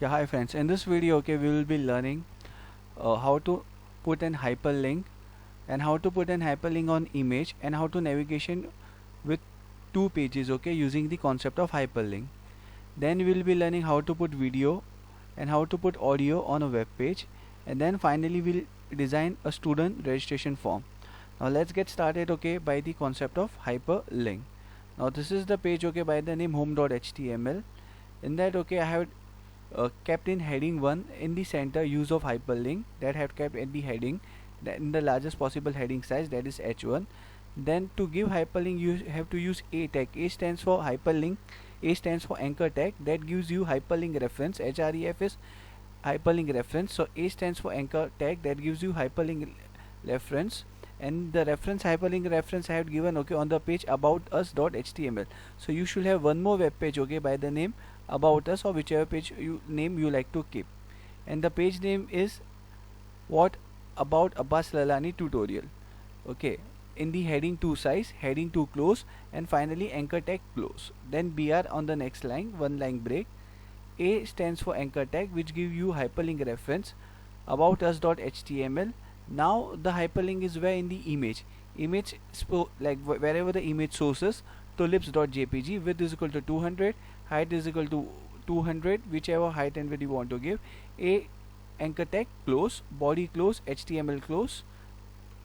Yeah, hi friends. In this video, okay, we will be learning how to put an hyperlink and how to put an hyperlink on image and how to navigation with two pages, okay, using the concept of hyperlink. Then we will be learning how to put video and how to put audio on a web page, and then finally we'll design a student registration form. Now let's get started, okay, by the concept of hyperlink. Now this is the page, okay, by the name home.html. In that, okay, I have kept in heading 1 in the center use of hyperlink, that have kept at the heading that in the largest possible heading size, that is h1. Then to give hyperlink you have to use a tag. A stands for hyperlink, a stands for anchor tag, that gives you hyperlink reference. href is hyperlink reference, so a stands for anchor tag, that gives you hyperlink reference. And the reference, hyperlink reference, I have given, okay, on the page about us.html. So you should have one more web page, okay, by the name about us, or whichever page name you like to keep. And the page name is what about Abbas Lalani tutorial, okay. In the heading 2 size, heading 2 close, and finally anchor tag close. Then br on the next line, one line break. A stands for anchor tag, which give you hyperlink reference about us.html. Now the hyperlink is where in the image like wherever the image sources, tulips.jpg, width is equal to 200, height is equal to 200, whichever height and width you want to give. A anchor tag close, body close, html close.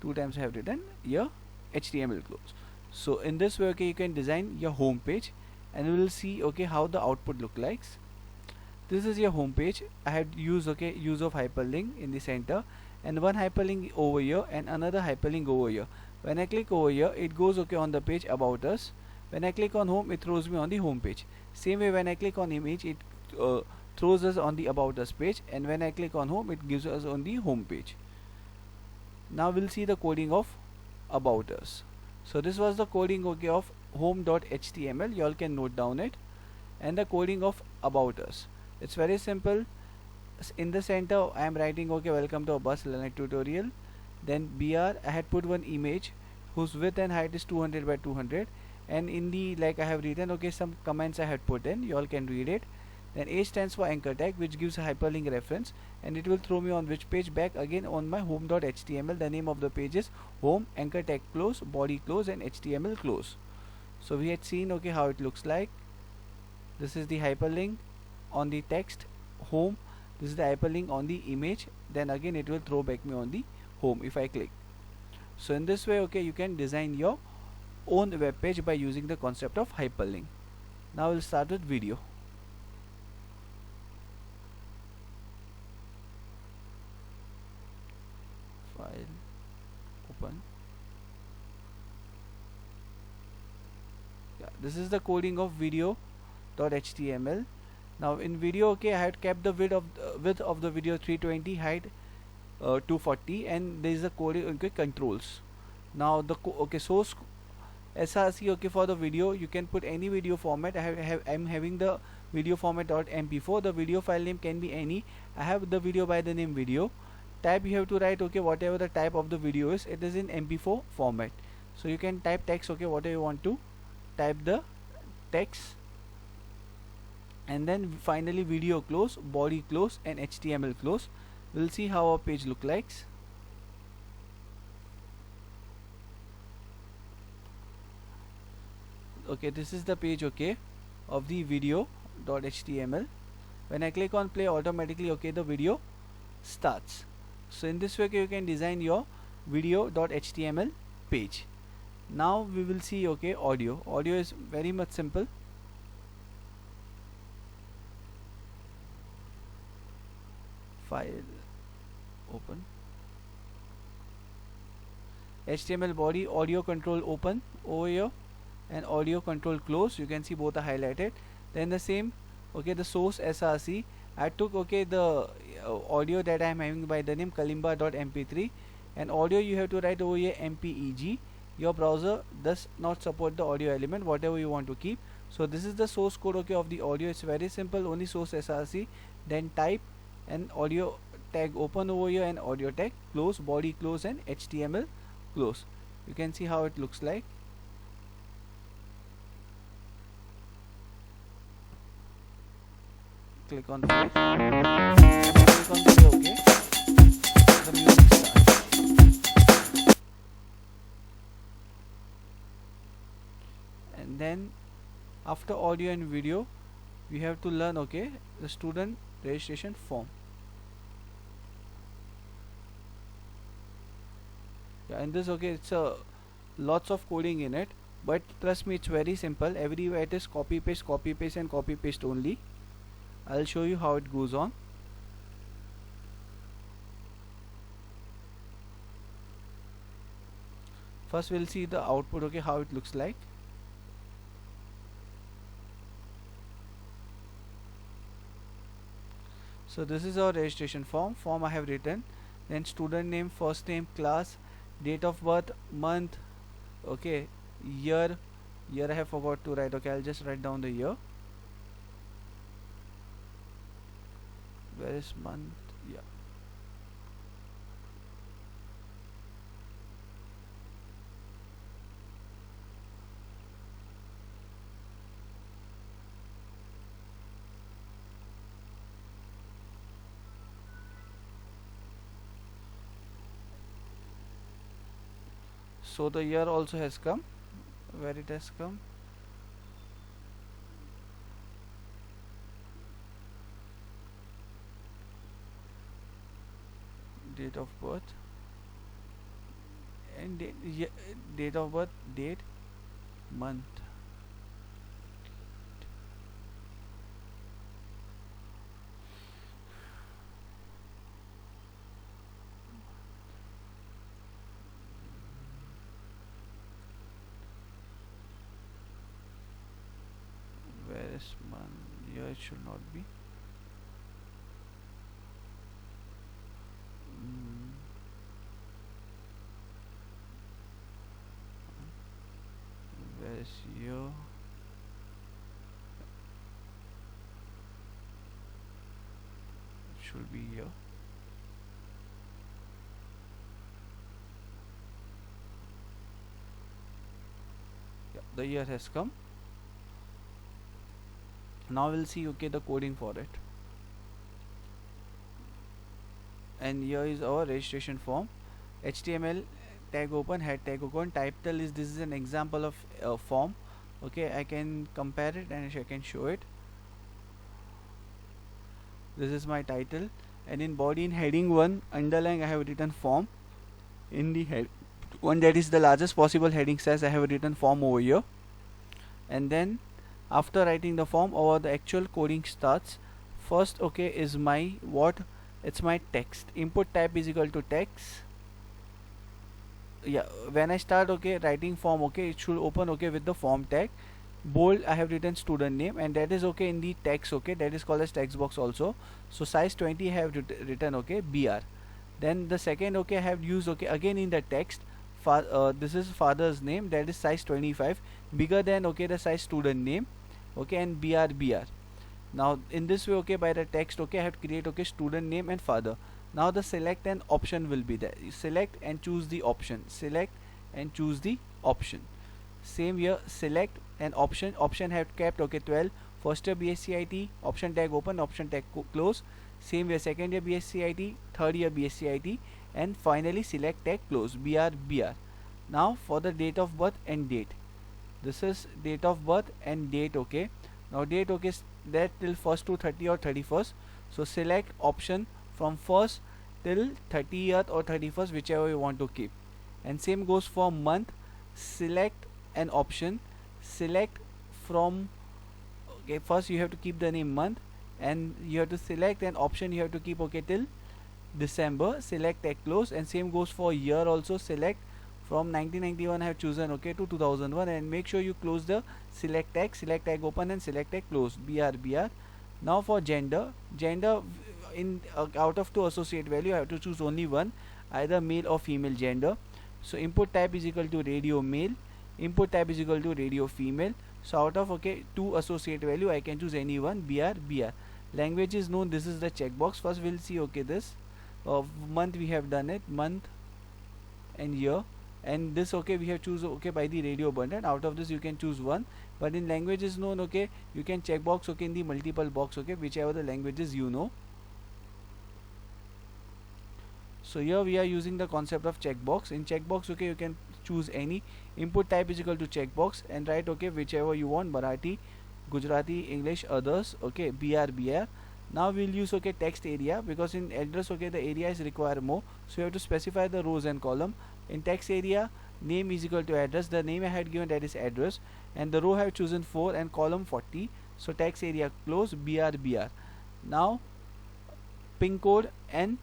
Two times I have written here html close. So in this way, okay, you can design your home page, and we will see, okay, how the output look like. This is your home page. I had used, okay, use of hyperlink in the center, and one hyperlink over here and another hyperlink over here. When I click over here, it goes, okay, on the page about us. When I click on home, it throws me on the home page. Same way, when I click on image, it throws us on the about us page, and when I click on home, it gives us on the home page. Now we'll see the coding of about us. So this was the coding, okay, of home.html. You all can note down it. And the coding of about us, it's very simple. In the center I am writing, okay, welcome to Abbas Lalani tutorial. Then br, I had put one image whose width and height is 200 by 200, and in the, like, I have written, okay, some comments I had put in, you all can read it. Then a stands for anchor tag, which gives a hyperlink reference, and it will throw me on which page? Back again on my home.html. The name of the page is home, anchor tag close, body close, and html close. So we had seen, okay, how it looks like. This is the hyperlink on the text home, this is the hyperlink on the image, then again it will throw back me on the home if I click. So in this way, okay, you can design your own web page by using the concept of hyperlink. Now we'll start with video. File, open. Yeah, this is the coding of video.html. Now in video, okay, I had kept the width of the video 320, height 240, and there is a code, okay, controls. Now the okay, source src, okay, for the video you can put any video format. I'm having the video format .mp4. the video file name can be any. I have the video by the name video. Type you have to write, okay, whatever the type of the video is, it is in mp4 format. So you can type text, okay, whatever you want to type the text. And then finally video close, body close, and html close. We'll see how our page look like. Okay, this is the page, okay, of the video.html. When I click on play, automatically, okay, the video starts. So in this way, okay, you can design your video.html page. Now we will see, okay, audio. Audio is very much simple. File, open. HTML body, audio control open over here, and audio control close. You can see both are highlighted. Then the same, okay, the source src, I took, okay, the audio that I am having by the name kalimba.mp3, and audio you have to write over here mpeg. Your browser does not support the audio element, whatever you want to keep. So this is the source code, okay, of the audio. It's very simple, only source src, then type, and audio tag open over here, and audio tag close, body close, and html close. You can see how it looks like. click on play. Click on play, okay. The music starts. And then after audio and video, we have to learn, okay, the student registration form. Yeah, in this, okay, it's a lots of coding in it, but trust me, it's very simple. Everywhere it is copy paste and copy paste only. I'll show you how it goes on. First we'll see the output, okay, how it looks like. So this is our registration form I have written. Then student name, first name, class, date of birth, month, okay, year I have forgot to write, okay, I'll just write down the year. Where is month? Yeah, so the year also has come. Where it has come? Date of birth and date of birth, date, month. Where is month? Here it should not be. Mm, where is year? It should be here. Yeah, the year has come. Now we'll see, okay, the coding for it. And here is our registration form. HTML tag open, head tag open. Title is, this is an example of form, okay. I can compare it and I can show it. This is my title, and in body, in heading 1, underline, I have written form. In the head 1, that is the largest possible heading size, I have written form over here. And then after writing the form, over the actual coding starts. First, okay, is my what? It's my text. Input type is equal to text. Yeah, when I start, okay, writing form, okay, it should open, okay, with the form tag. Bold, I have written student name, and that is okay in the text, okay, that is called as text box also. So size 20 I have written, okay, BR. Then the second, okay, I have used, okay, again in the text, this is father's name, that is size 25, bigger than, okay, the size student name, okay, and BR. Now in this way, okay, by the text, okay, I have to create, okay, student name and father. Now the select and option will be there. You select and choose the option, select and choose the option. Same here, select and option have kept, okay, 12. First year BSc option tag open, option tag close. Same year second year BSc third year BSc and finally select tag close, BR. Now for the date of birth and date, this is date of birth and date, okay. Now date, okay, that till 1st to 30 or 31st. So select option from 1st till 30th or 31st, whichever you want to keep. And same goes for month. Select an option, select from, okay, first you have to keep the name month, and you have to select an option, you have to keep, okay, till December, select tag close. And same goes for year also, select from 1991 I have chosen, okay, to 2001, and make sure you close the select tag open and select tag close, BR. Now for gender, in out of 2 associate value I have to choose only one, either male or female gender. So input type is equal to radio male, input type is equal to radio female. So out of, okay, 2 associate value I can choose any one, BR. Language is known, this is the checkbox. First we'll see, okay, this month we have done it, month and year. And this, okay, we have choose, okay, by the radio button. Out of this you can choose one, but in language is known, okay, you can check box, okay, in the multiple box, okay, whichever the languages you know. So here we are using the concept of checkbox. In checkbox, okay, you can choose any input type is equal to checkbox and write, okay, whichever you want, Marathi, Gujarati, English, others, okay, BR. Now we'll use, okay, text area, because in address, okay, the area is require more, so you have to specify the rows and column. In text area, name is equal to address, the name I had given, that is address, and the row I have chosen 4 and column 40. So text area close, BR. Now pin code and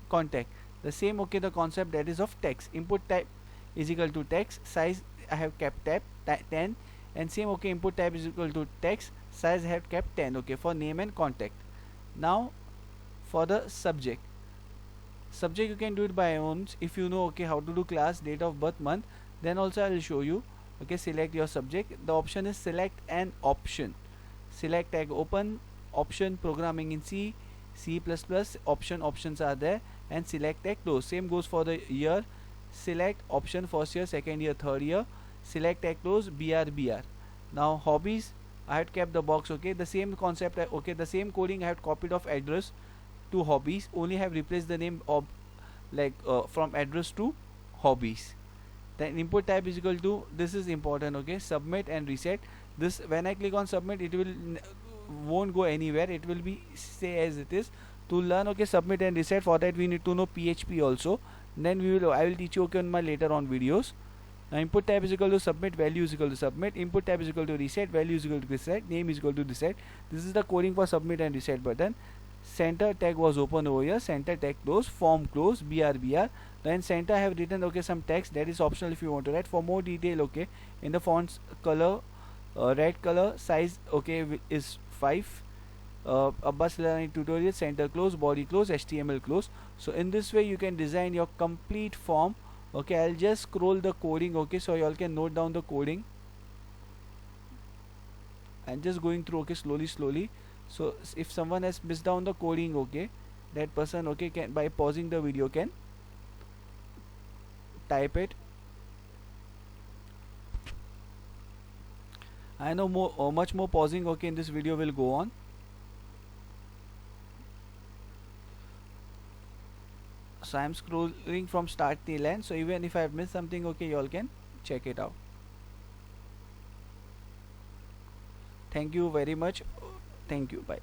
contact, the same, okay, the concept that is of text. Input type is equal to text, size I have kept 10, and same, okay, input type is equal to text, size I have kept 10, okay, for name and contact. Now for the subject you can do it by own if you know, okay, how to do class, date of birth, month, then also I will show you. Okay, select your subject. The option is select an option. Select tag open, option programming in C++, options are there, and select tag close. Same goes for the year. Select option first year, second year, third year, select tag close, BR. Now hobbies, I had kept the box, okay, the same concept, okay, the same coding I have copied of address to hobbies, only have replaced the name of from address to hobbies. Then input type is equal to, this is important, okay, submit and reset. This, when I click on submit, it will won't go anywhere, it will be stay as it is. To learn, okay, submit and reset, for that we need to know PHP also, then I will teach you, okay, on my later on videos. Now input type is equal to submit, value is equal to submit, input type is equal to reset, value is equal to reset, name is equal to reset. This is the coding for submit and reset button. Center tag was open over here, center tag close, form close, BR. Then center I have written, okay, some text, that is optional if you want to write. For more detail, okay, in the fonts color, red color, size, okay, is 5. Abbas learning tutorial, center close, body close, HTML close. So in this way you can design your complete form. Okay, I'll just scroll the coding, okay, so you all can note down the coding. I'm just going through, okay, slowly. So if someone has missed down the coding, okay, that person, okay, can, by pausing the video, can type it. I know more much more pausing, okay, in this video will go on. So I'm scrolling from start till end, so even if I have missed something, okay, you all can check it out. Thank you very much. Thank you. Bye.